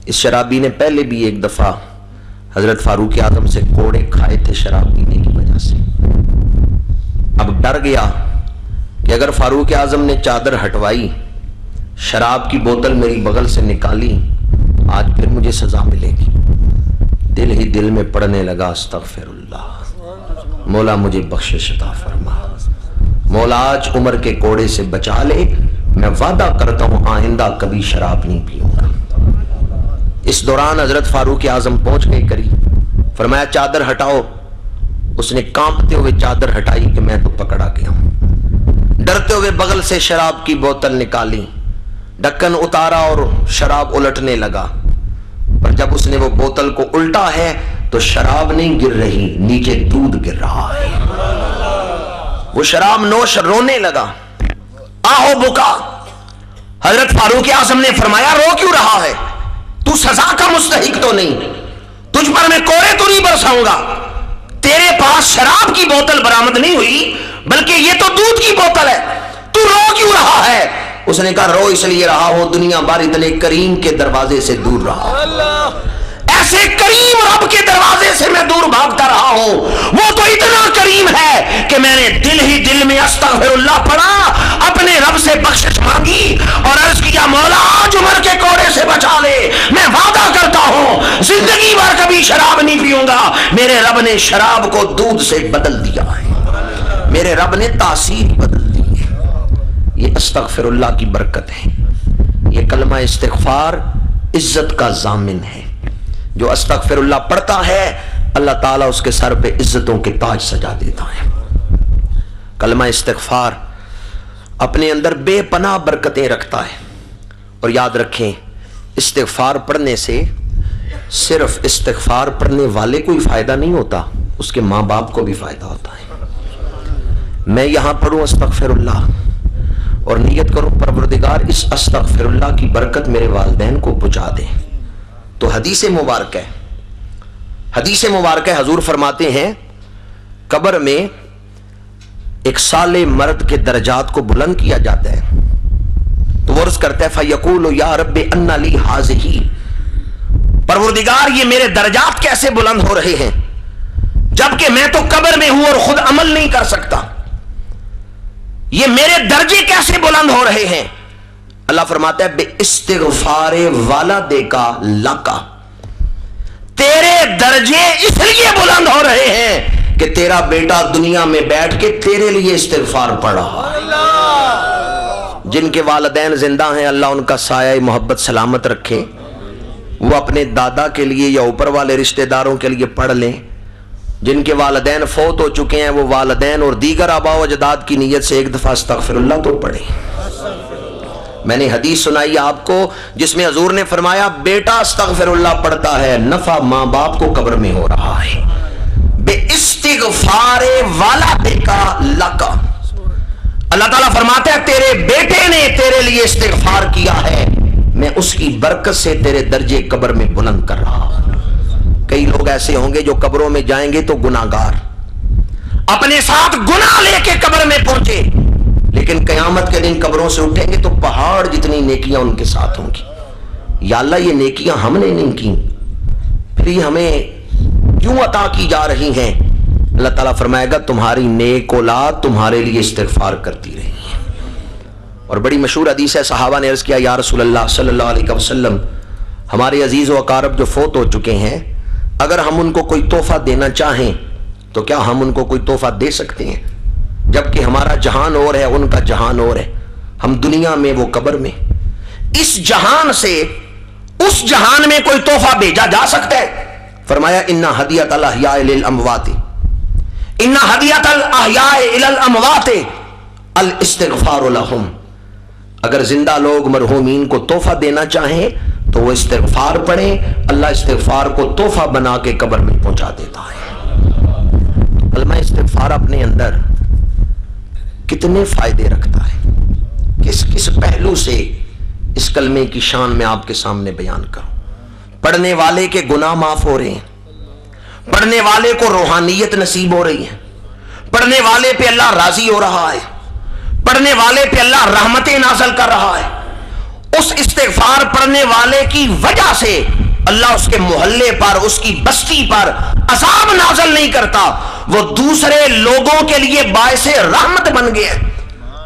اس شرابی نے پہلے بھی ایک دفعہ حضرت فاروق اعظم سے کوڑے کھائے تھے شراب پینے کی وجہ سے. اب ڈر گیا کہ اگر فاروق اعظم نے چادر ہٹوائی، شراب کی بوتل میری بغل سے نکالی، آج پھر مجھے سزا ملے گی. دل ہی دل میں پڑھنے لگا استغفر اللہ، مولا مجھے بخشش عطا فرما، مولا آج عمر کے کوڑے سے بچا لے، میں وعدہ کرتا ہوں آئندہ کبھی شراب نہیں پیوں گا. اس دوران حضرت فاروق اعظم پہنچ گئے قریب، فرمایا چادر ہٹاؤ. اس نے کانپتے ہوئے چادر ہٹائی کہ میں تو پکڑا گیا ہوں. ڈرتے ہوئے بغل سے شراب کی بوتل نکالی، ڈھکن اتارا اور شراب الٹنے لگا. پر جب اس نے وہ بوتل کو الٹا ہے تو شراب نہیں گر رہی، نیچے دودھ گر رہا ہے. وہ شراب نوش رونے لگا، آہو بکا. حضرت فاروق اعظم نے فرمایا رو کیوں رہا ہے؟ تو سزا کا مستحق تو نہیں، تجھ پر میں کوڑے تو نہیں برساؤں گا. تیرے پاس شراب کی بوتل برآمد نہیں ہوئی بلکہ یہ تو دودھ کی بوتل ہے، تو رو کیوں رہا ہے؟ اس نے کہا رو اس لیے رہا ہوں دنیا بار اتنے کریم کے دروازے سے دور رہا. ایسے کریم رب کے دروازے سے میں دور بھاگتا رہا ہوں. وہ تو اتنا کریم ہے کہ میں نے دل ہی دل میں استغفر اللہ پڑھا، اپنے رب سے بخشش مانگی اور عرض کیا مولا آج عمر کے کوڑے سے بچا لے. میں وعدہ کرتا ہوں زندگی بھر کبھی شراب نہیں پیوں گا. میرے رب نے شراب کو دودھ سے بدل دیا ہے، میرے رب نے تاثیر بدل دی ہے. یہ استغفر اللہ کی برکت ہے. یہ کلمہ استغفار عزت کا ضامن ہے. جو استغفر اللہ پڑھتا ہے اللہ تعالیٰ اس کے سر پہ عزتوں کے تاج سجا دیتا ہے. کلمہ استغفار اپنے اندر بے پناہ برکتیں رکھتا ہے. اور یاد رکھیں استغفار پڑھنے سے صرف استغفار پڑھنے والے کو ہی فائدہ نہیں ہوتا، اس کے ماں باپ کو بھی فائدہ ہوتا ہے. میں یہاں پڑھوں استغفر اللہ اور نیت کروں پروردگار اس استغفر اللہ کی برکت میرے والدین کو پہنچا دے، تو حدیث مبارک ہے حدیث مبارکہ حضور فرماتے ہیں قبر میں ایک صالح مرد کے درجات کو بلند کیا جاتا ہے تو وہ عرض کرتا ہے فَيَقُولُ يَا رَبِّ أَنَّ لِي هَٰذِهِ، پروردگار یہ میرے درجات کیسے بلند ہو رہے ہیں جبکہ میں تو قبر میں ہوں اور خود عمل نہیں کر سکتا، یہ میرے درجے کیسے بلند ہو رہے ہیں؟ اللہ فرماتا ہے بِاِسْتِغْفَارِ وَالِدِكَ لَكَ، تیرے درجے اس لیے بلند ہو رہے ہیں کہ تیرا بیٹا دنیا میں بیٹھ کے تیرے لیے استغفار پڑھ رہا ہے۔ جن کے والدین زندہ ہیں اللہ ان کا سایہ محبت سلامت رکھے، وہ اپنے دادا کے لیے یا اوپر والے رشتہ داروں کے لیے پڑھ لیں۔ جن کے والدین فوت ہو چکے ہیں وہ والدین اور دیگر آباء و اجداد کی نیت سے ایک دفعہ استغفر اللہ تو پڑھیں۔ میں نے حدیث سنائی آپ کو جس میں حضور نے فرمایا بیٹا استغفر اللہ پڑھتا ہے نفع ماں باپ کو قبر میں ہو رہا ہے۔ بے استغفار والدک لک، اللہ تعالیٰ فرماتا ہے تیرے بیٹے نے تیرے لیے استغفار کیا ہے، میں اس کی برکت سے تیرے درجے قبر میں بلند کر رہا ہوں۔ کئی لوگ ایسے ہوں گے جو قبروں میں جائیں گے تو گناہگار اپنے ساتھ گناہ لے کے قبر میں پہنچے، لیکن قیامت کے دن قبروں سے اٹھیں گے تو پہاڑ جتنی نیکیاں ان کے ساتھ ہوں گی۔ یا اللہ یہ نیکیاں ہم نے نہیں کی، پھر یہ ہمیں کیوں عطا کی جا رہی ہیں؟ اللہ تعالیٰ فرمائے گا تمہاری نیک اولاد تمہارے لیے استغفار کرتی رہی ہے۔ اور بڑی مشہور حدیث ہے، صحابہ نے عرض کیا یا رسول اللہ صلی اللہ علیہ وسلم، ہمارے عزیز و اقارب جو فوت ہو چکے ہیں اگر ہم ان کو کوئی تحفہ دینا چاہیں تو کیا ہم ان کو کوئی تحفہ دے سکتے ہیں؟ جبکہ ہمارا جہان اور ہے ان کا جہان اور ہے، ہم دنیا میں وہ قبر میں، اس جہان سے اس جہان میں کوئی تحفہ بھیجا جا سکتا ہے؟ فرمایا ان ہدیۃ الاحیاء للاموات، ان ہدیۃ الاحیاء للاموات الاستغفار لهم، اگر زندہ لوگ مرحومین کو تحفہ دینا چاہیں تو وہ استغفار پڑھیں، اللہ استغفار کو تحفہ بنا کے قبر میں پہنچا دیتا ہے۔ کلمہ استغفار اپنے اندر کتنے فائدے رکھتا ہے، کس کس پہلو سے اس کلمے کی شان میں آپ کے سامنے بیان کروں۔ پڑھنے والے کے گناہ معاف ہو رہے ہیں، پڑھنے والے کو روحانیت نصیب ہو رہی ہے، پڑھنے والے پہ اللہ راضی ہو رہا ہے، پڑھنے والے پہ اللہ رحمتیں نازل کر رہا ہے۔ اس استغفار پڑھنے والے کی وجہ سے اللہ اس کے محلے پر اس کی بستی پر عذاب نازل نہیں کرتا، وہ دوسرے لوگوں کے لیے باعث رحمت بن گیا۔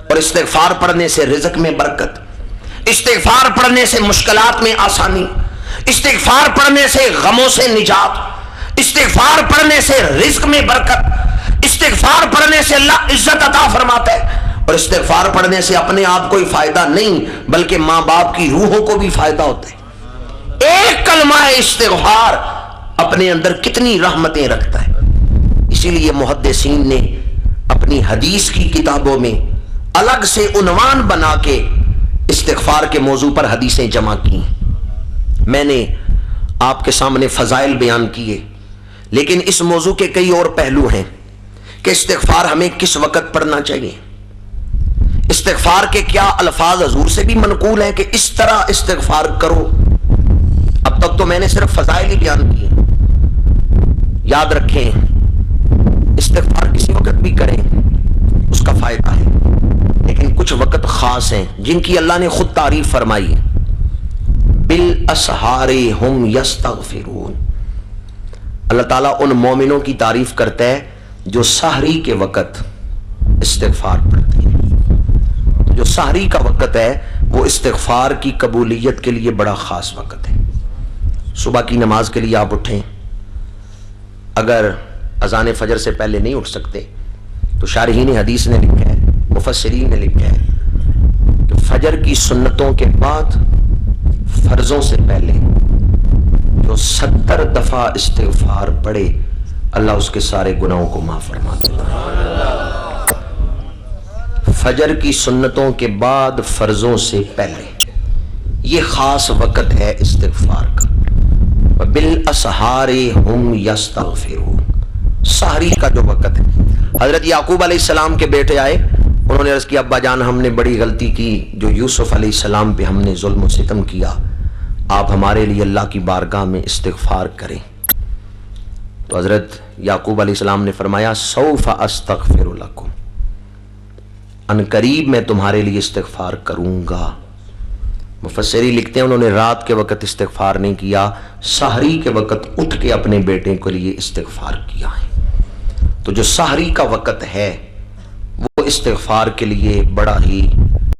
اور استغفار پڑھنے سے رزق میں برکت، استغفار پڑھنے سے مشکلات میں آسانی، استغفار پڑھنے سے غموں سے نجات، استغفار پڑھنے سے رزق میں برکت، استغفار پڑھنے سے اللہ عزت عطا فرماتا ہے۔ اور استغفار پڑھنے سے اپنے آپ کو ہی فائدہ نہیں بلکہ ماں باپ کی روحوں کو بھی فائدہ ہوتا ہے۔ ایک کلمہ استغفار اپنے اندر کتنی رحمتیں رکھتا ہے۔ اسی لیے محدثین نے اپنی حدیث کی کتابوں میں الگ سے عنوان بنا کے استغفار کے موضوع پر حدیثیں جمع کی۔ میں نے آپ کے سامنے فضائل بیان کیے، لیکن اس موضوع کے کئی اور پہلو ہیں کہ استغفار ہمیں کس وقت پڑھنا چاہیے، استغفار کے کیا الفاظ حضور سے بھی منقول ہیں کہ اس طرح استغفار کرو۔ اب تک تو میں نے صرف فضائل ہی بیان کیے۔ یاد رکھیں استغفار کسی وقت بھی کریں اس کا فائدہ ہے، لیکن کچھ وقت خاص ہیں جن کی اللہ نے خود تعریف فرمائی ہے، بالاسحار ہم یستغفرون۔ اللہ تعالیٰ ان مومنوں کی تعریف کرتا ہے جو سحری کے وقت استغفار پڑھتے ہیں۔ جو سحری کا وقت ہے وہ استغفار کی قبولیت کے لیے بڑا خاص وقت ہے۔ صبح کی نماز کے لیے آپ اٹھیں، اگر اذان فجر سے پہلے نہیں اٹھ سکتے تو شارحین حدیث نے لکھا ہے، مفسرین نے لکھا ہے کہ فجر کی سنتوں کے بعد فرضوں سے پہلے جو 70 دفعہ استغفار پڑھے اللہ اس کے سارے گناہوں کو معاف فرما دیتا ہے۔ فجر کی سنتوں کے بعد فرضوں سے پہلے یہ خاص وقت ہے استغفار کا۔ بالاسحار ہم یستغفرون، سحری کا جو وقت ہے۔ حضرت یعقوب علیہ السلام کے بیٹے آئے، انہوں نے عرض کیا ابا جان ہم نے بڑی غلطی کی، جو یوسف علیہ السلام پہ ہم نے ظلم و ستم کیا، آپ ہمارے لیے اللہ کی بارگاہ میں استغفار کریں۔ تو حضرت یعقوب علیہ السلام نے فرمایا سوف استغفر لکم، ان قریب میں تمہارے لیے استغفار کروں گا۔ مفسری لکھتے ہیں انہوں نے رات کے وقت استغفار نہیں کیا، سحری کے وقت اٹھ کے اپنے بیٹے کے لیے استغفار کیا ہے۔ تو جو سحری کا وقت ہے وہ استغفار کے لیے بڑا ہی